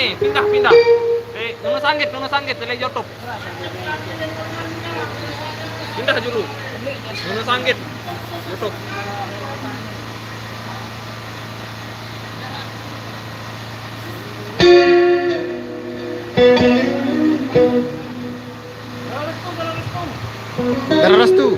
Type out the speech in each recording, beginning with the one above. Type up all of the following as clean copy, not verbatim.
sini, pindah. Nuna sanggit, tele YouTube. Pindah dulu. Nuna sanggit, YouTube. Darah restu.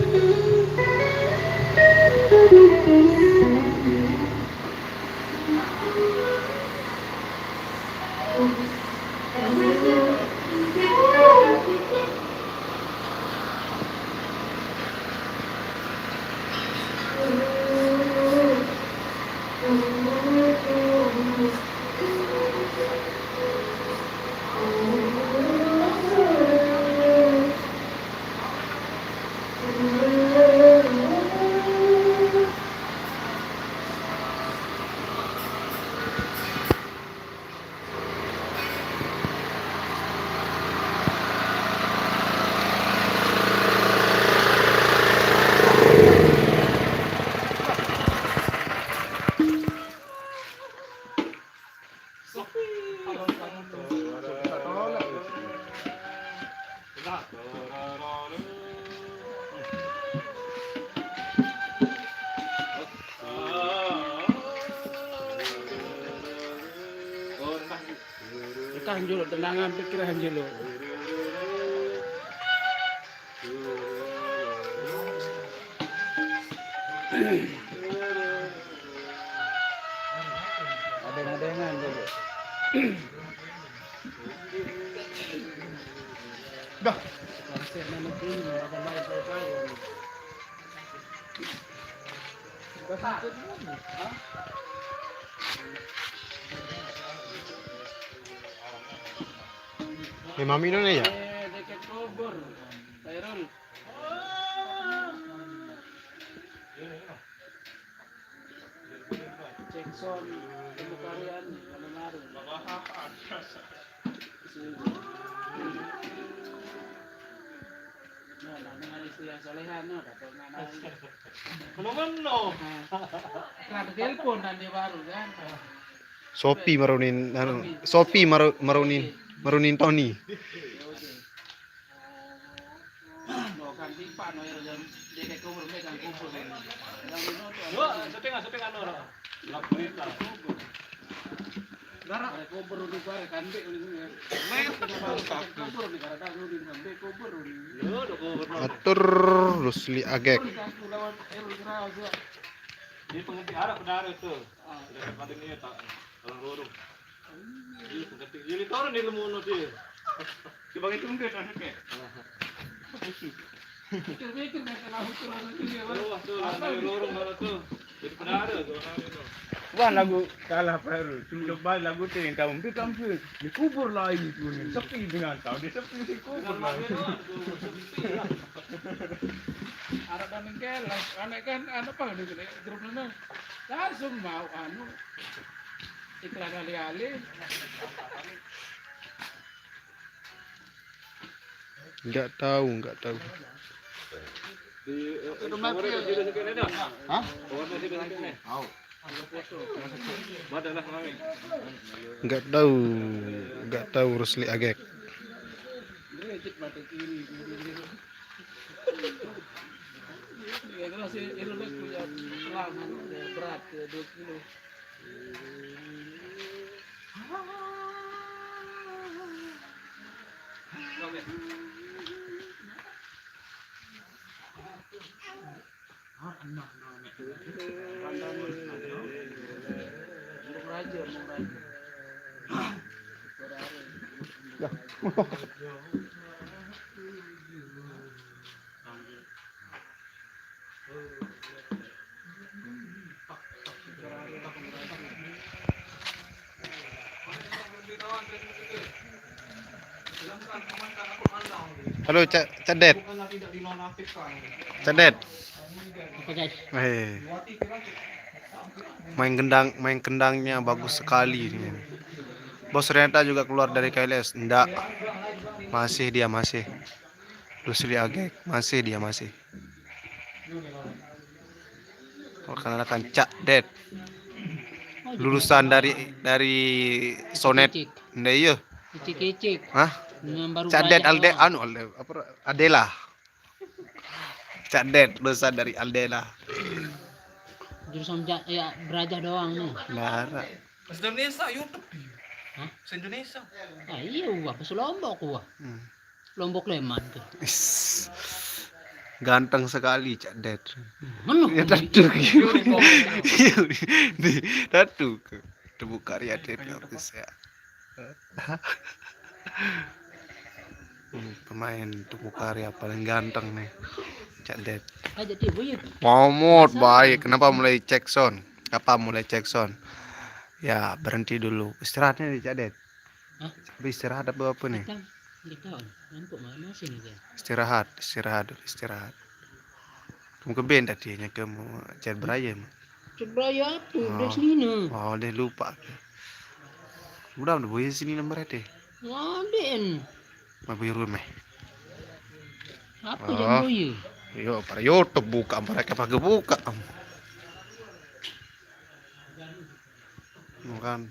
Tahan dulu, tenangan pikiran dulu. Adeng-adengan dulu. Dah. Konsep nama ini apa baik saya. Betul. Hah? Mami na ya? Dekat kubur. Tairul. Jackson, itu kalian menaruh. Nah, dengan istri yang solehan, no, dapat Mana? Karena telepon nanti baru kan. Sopi marunin marunin Tony. Kan pipa no yang dekat kubur megang kubur. Setengah no. Lapita. Darah kubur di bare kan be ini. Kubur di kada di sampai kubur. Atur Rusli Agek. Ini pengerti arah pedara itu. Sudah pada ini tak orang lorong. Ini pengerti. Jadi tahu ni lemu nanti. Sebagai itu mungkin anaknya. Mikir-mikir nak lalu turun itu dia. Tuh, lorong mana tuh. Jadi pedara tuh orang itu. Wah lagu kalah baru. Coba lagu tu yang kamu kamu di kubur lagi tu ni. Sepi dengan tahu dia sepi di kubur lagi. Arab dan mengkel, anak kan anak apa ni grup mana? Langsung mau anu iklan ali-ali. Enggak tahu. Di rumah dia di sini dah. Hah? Orang di sini. Tahu. Madalah kami. Enggak tahu Rusli Agek. Cek mata kiri. Ya kalau si Irul punya lama berat 2 kilo. Halo Cadet. Cadet. Main kendangnya bagus sekali ini. Bos Renata juga keluar dari KLS. Enggak. Masih. Rusli Agek masih. Rekan-rekan Cadet. Lulusan dari Sonet Nda iya. Kicik-kicik. Hah? Yang baru Cadet belajar doang. apa Adela. Cadet dosa dari Aldela. Jurusan ya belajar doang nih. Lara. Bahasa Indonesia YouTube. Hah? Bahasa Indonesia. Ah iya wah, bahasa Lombok wah. Lombok Leman tuh. Is. Ganteng sekali Cadet. Mana? Ya tatu. Di tatu ke Temu Karya Office ya. Pemain Temu Karya paling ganteng nih. Cadet. Aja dia buyut. Momot baik. Kenapa mulai cek sound? Kapan mulai cek sound? Ya berhenti dulu. Istirahatnya di Cadet. Hah? Istirahat apa nih? Kita tahun. Nampak masih nih dia. Istirahat. Kamu ke band tadi nya ke mau Chat Brian. Sebaya tuh Oh. di sini. Oh, dia lupa. Udah boleh sini nomor deh. Ngaden. Mau beli rumah. Apa Oh. yang boye? Yo, para YouTube buka mereka pakai buka. Bukan.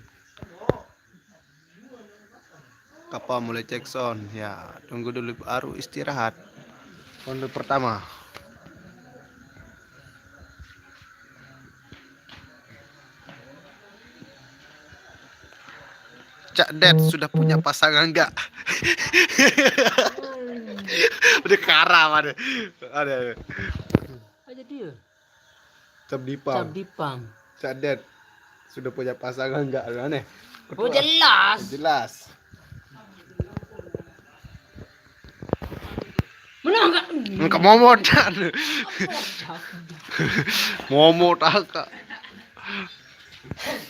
Kapan mulai cek sound? Ya, tunggu dulu baru istirahat. Ronde pertama. Cak Ded sudah punya pasangan enggak? Udah karam ada. Aja dia. Cap Dipang. Dipang. Cak Ded sudah punya pasangan enggak? Aneh. Oh jelas. Jelas. Mana enggak? Enggak momot kan. Momot agak.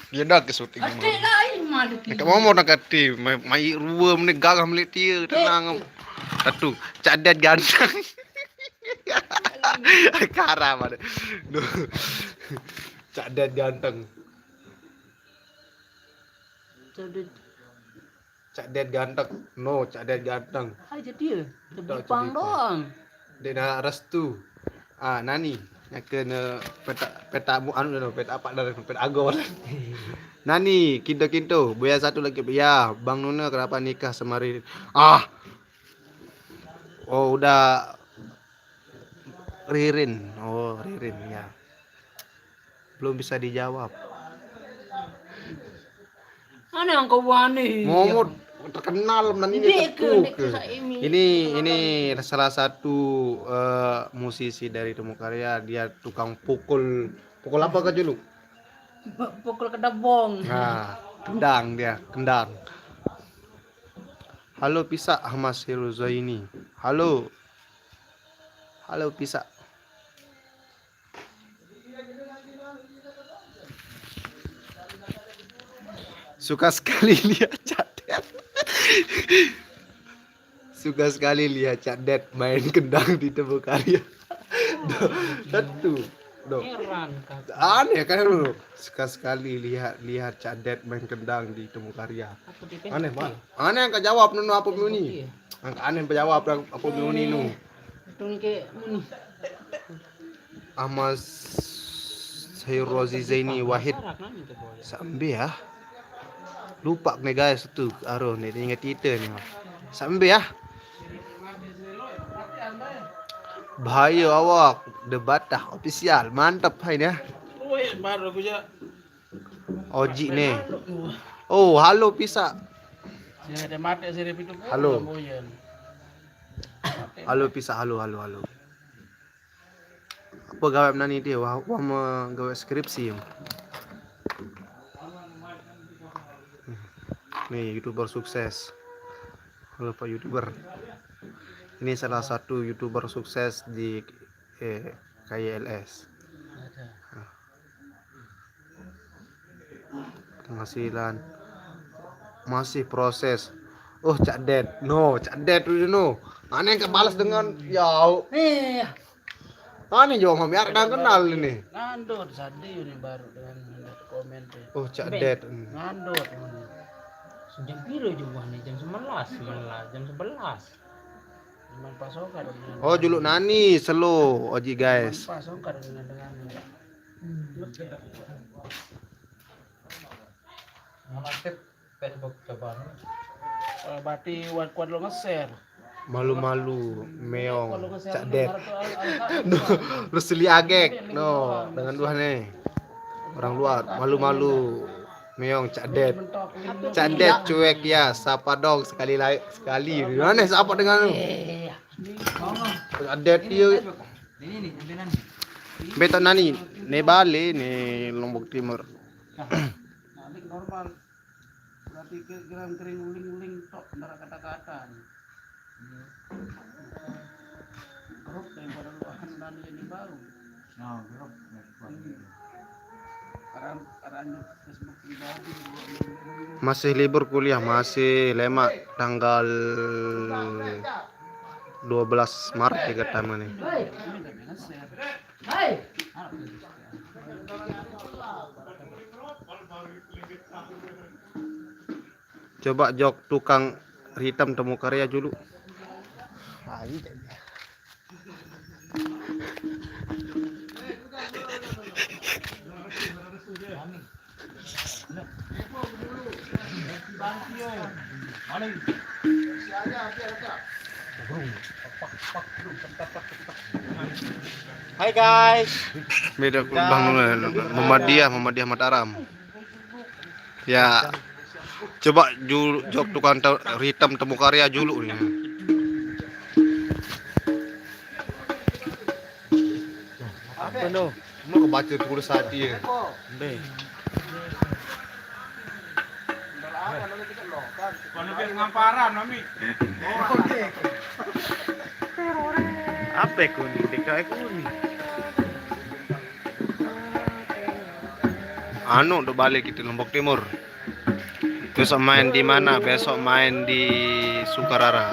Dia dah ke syuting. Adik lain malu. Enggak momot nak kati. Mai ruam ni gagah milik dia tenang. Satu, Cak Ded ganteng. Karam ada. Duh. Cak Ded ganteng. Cak Ded ganteng. No, Cak Ded ganteng. Aja dia. Tak, Dipang Dipang. doang. Dia nak restu. Nani nak kena peta anu dah peta apa dah peta agor. Nani kinto buaya satu lagi ya Bang Nuna kenapa nikah semari. Oh udah Ririn. Oh Ririn ya. Belum bisa dijawab. Mana yang kau wani? Momot terkenal Nani Ini tetu ke Saimi. Ini salah satu musisi dari Temu Karya. Dia tukang pukul apa ke dulu? Pukul kedabong. Nah, kendang. Halo Pisa Ahmad Hiruzaini. Halo Pisa. Suka sekali lihat Cadet. Suka sekali lihat Cadet main kendang di Temu Karya. Tentu. Heran kan. Aneh kan lu. Suka sekali lihat Cadet main kendang di Temu Karya. Apa di Aneh banget. Aneh yang jawab nu apa ini? Angka aneh jawab apa ini nu? Tung ke ini. Ahmad Hirozi Zaini Wahid Sarak nami ke boy. sambil ya. Lupa nih guys itu aduh nih ingat itu nih. Sambil ya. Bahaya awak debatah official mantap hai ya. Woi, baru aku ya. Oji nih. Oh, halo Pisa. Ya ada mati sirip itu. Halo. Halo Pisa, halo. Apa gawe nani dia? Wah gawe skripsi. Nih, YouTuber sukses. Halo Pak YouTuber. Ini salah satu YouTuber sukses di KYLS. Penghasilan masih proses. Oh, Cak Ded. No, Cak Ded dulu no. Aneh kebalas dengan ya. Aneh juga biar dah kenal ini. Ngandot sadi ini baru dengan komen tuh. Oh, Cak Ded. Ngandot ini. Jam piro juga nih? Jam 11. Jam 11. Cuman pasokan. Oh, juluk nani slow Oji guys. Pasokan dengan Namaste. Facebook coba. Berarti kuat lo nge-share. Malu-malu, meong, Kalau nge-share cak tuh det. harus No, lu seli agek. No, dengan dua nih. Orang luar, malu-malu, meong, cak det. Cak det cuek ya, sapa dong sekali. Di mana sapa dengan lu? Cak det dia. Ini ambilan. Beto nani, ne Bali, ne Lombok Timur. Balik normal. Berarti kira kering uling-uling tok antara kata-kata. Grup daripada lu akan nanti ini baru. Nah, grup. Karena Facebook pribadi. Masih libur kuliah, masih lemak tanggal 12 Maret ya ketemu nih. Ini nggak bisa share. Coba jok tukang hitam temu karya dulu. Hai guys. Beda Bang Muhammadiyah Mataram. Ya. Coba jok tukang hitam temu karya dulu nih. Apa no? Mau kebaca tulis hati ya. Kalau dia ngamparan, Mami. Apa kuning? Dekai kuning. Anu udah balik kita Lombok Timur. Besok main di mana? Besok main di Sukarara.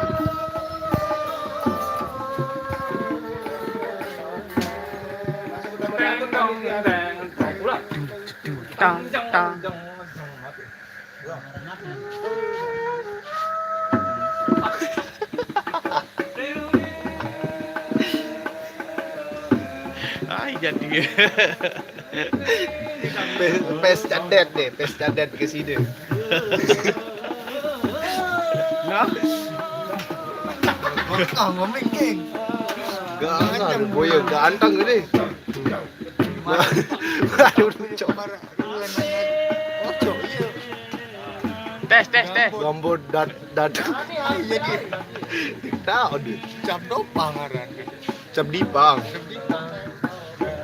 Tang tang. Ay, jadi. Pes cadet deh, pes cadet ke sini. Nah. Ngomong king. Gak boyo ganteng gede. Aduh, coba. Tes. Gambut dat. Jadi Tahu deh. cap dopang aran. Cap dipang.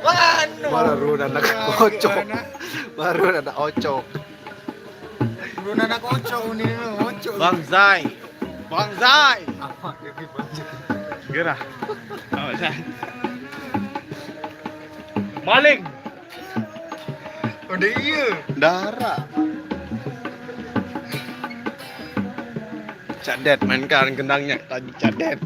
Anu. Baru anak ocok. Baru anak ocok. Belum ada kocok ini kocok. Bangzai. Apa ini bocor? Gerah. Maling. Udah iya. Darah. Cadet mainkan gendangnya tadi cadet.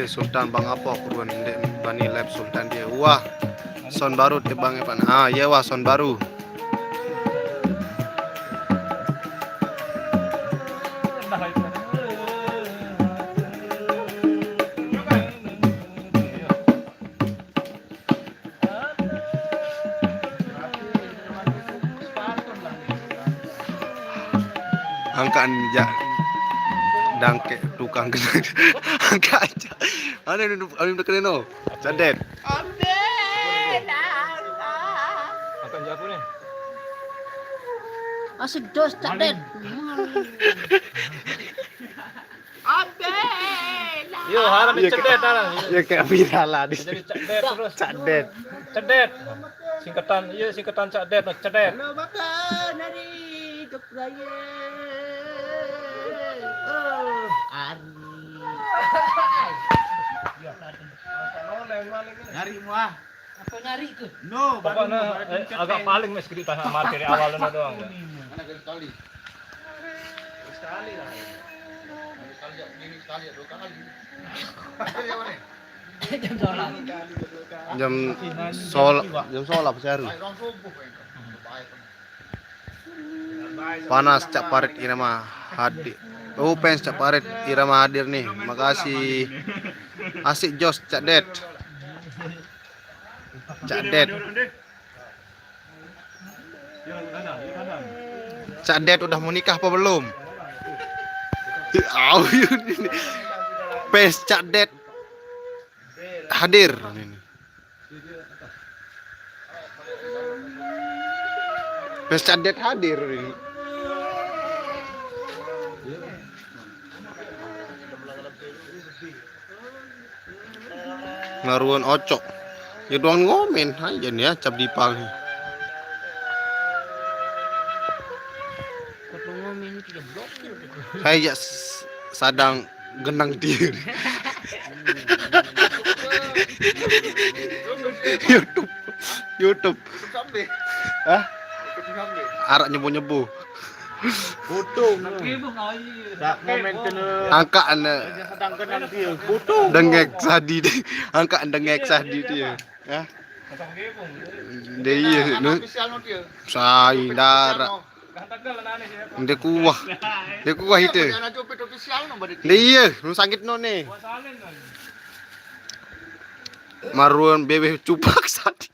Sultan Bang apa kuruan ndek Bani Lab Sultan dia. Wah. Sound baru teh Bang Evan. Ah, iya wah sound baru. Angkat aja. Dangke tukang kena. Angkat aja. Ada udah kena no. Cadet. Akan jawab nih. Masih dos cadet. Yo, harap cedet arah. Ya kayak viral lah di Jadi cedet terus. cadet. Cedet. Singkatan cedet, cedet. Nyari muah. Apa nyari ke? No, Pokoknya agak paling mes cerita sama dari awal doang. Mana sekali? Sekali lah. Sekali ya, dua kali. Yang mana? Jam sol apa sehari. Panas Cak Parit Irama hadir. Pens Cak Parit Irama hadir nih. Makasih. Asik Jos Cak Det. Cak Det. Cak Det udah mau nikah apa belum? Pens Cak Det hadir ini. Pens Cak Det hadir ini. Ngaruan ocok. Ya doang ngomen aja nih ya cap dipang. Saya sadang genang dir. YouTube. Hah? Arak nyebu-nyebu. Foto. Tak momen kena Angka sedang kenang dia. Foto. dengek sadi deh. Angka dengek sadi dia. Hah? Dia nu sai darat. Dia kuah. Dia kuah itu. Dia nu sakit no nih. Maruan bebek cupak sadi.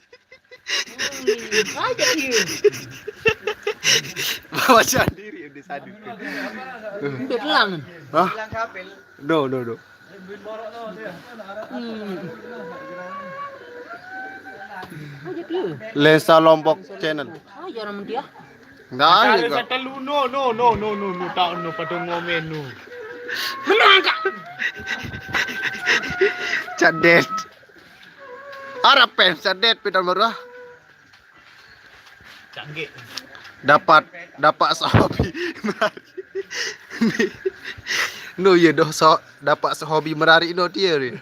Bawa sendiri udah sadi. Belang. Hah? Do. Aja dia. Lensa Lombok channel. Aja nama dia. Nah, Kalau saya telu no tak no pada ngomen no. Cadet. Arab pen cadet pidan baru ah. Canggih. Dapat sehobi menari. No ya doh dapat sehobi menari no dia ni.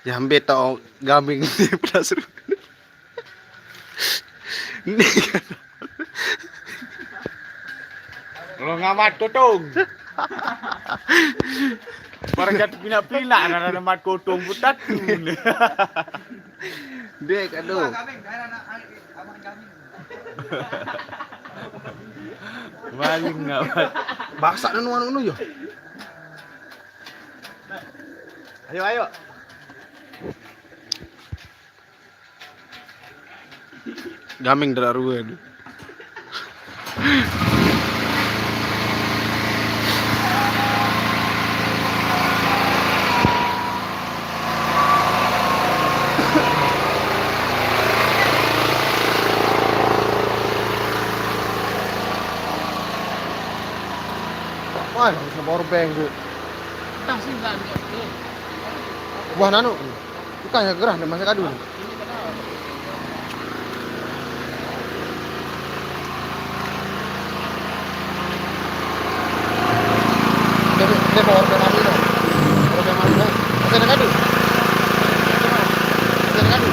Ya ambil tau gaming ni pada seru. Ni kan. Kalau ngamat kotong. Barang jatuh pina-pina ada mat kotong putat. Dia aduh. Maling ngamat. Baksa anu yo. Ayo. Gaming dararuan. Wah, bisa power bank tu. Tak sih enggak. Wah, nanu. Bukan ya gerah masa kadu. Dia power bank mati dah. Power bank mati dah. Masih ada kadu. Masih ada kadu.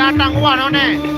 datang wah none.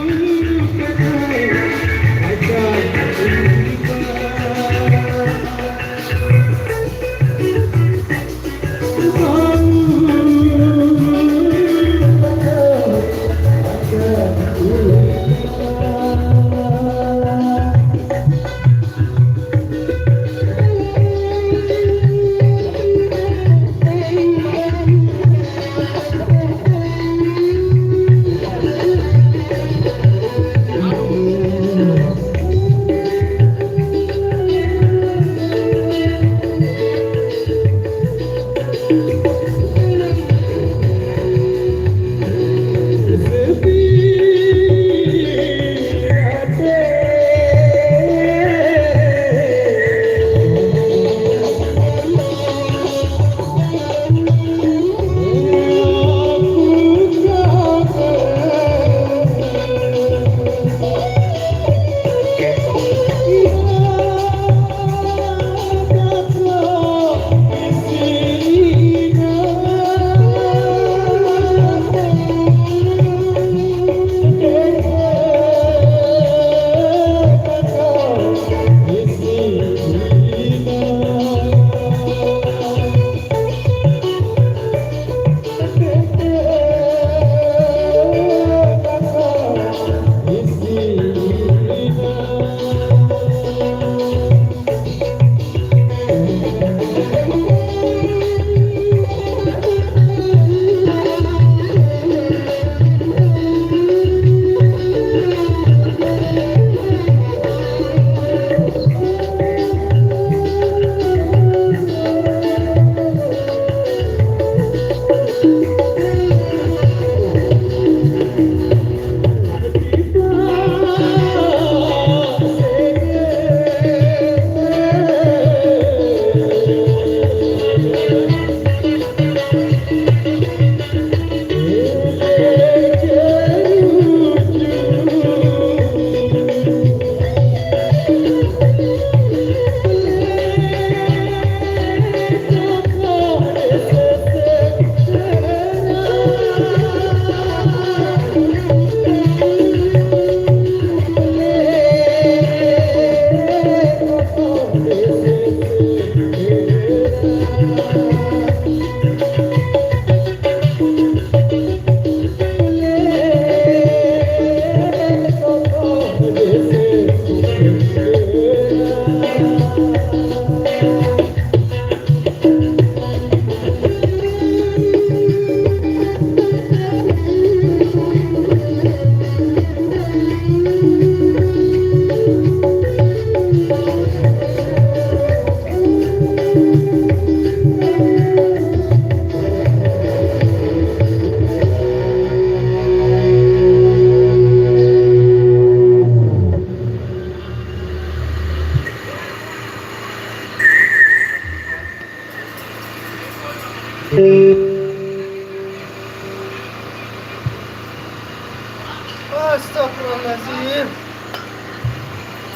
Astagfirullahaladzim.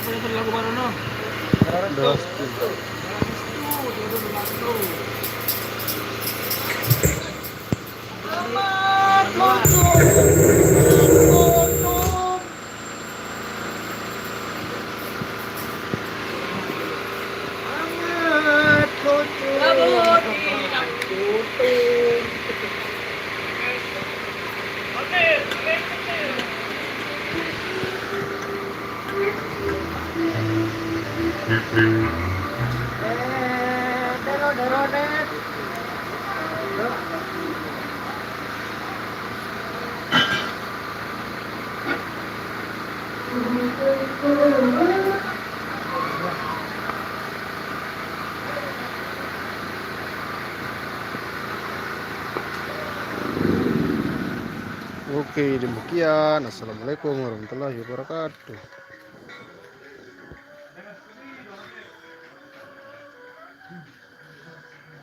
Apa yang lagu baru no? Restu. Oke, demikian. Assalamualaikum warahmatullahi wabarakatuh.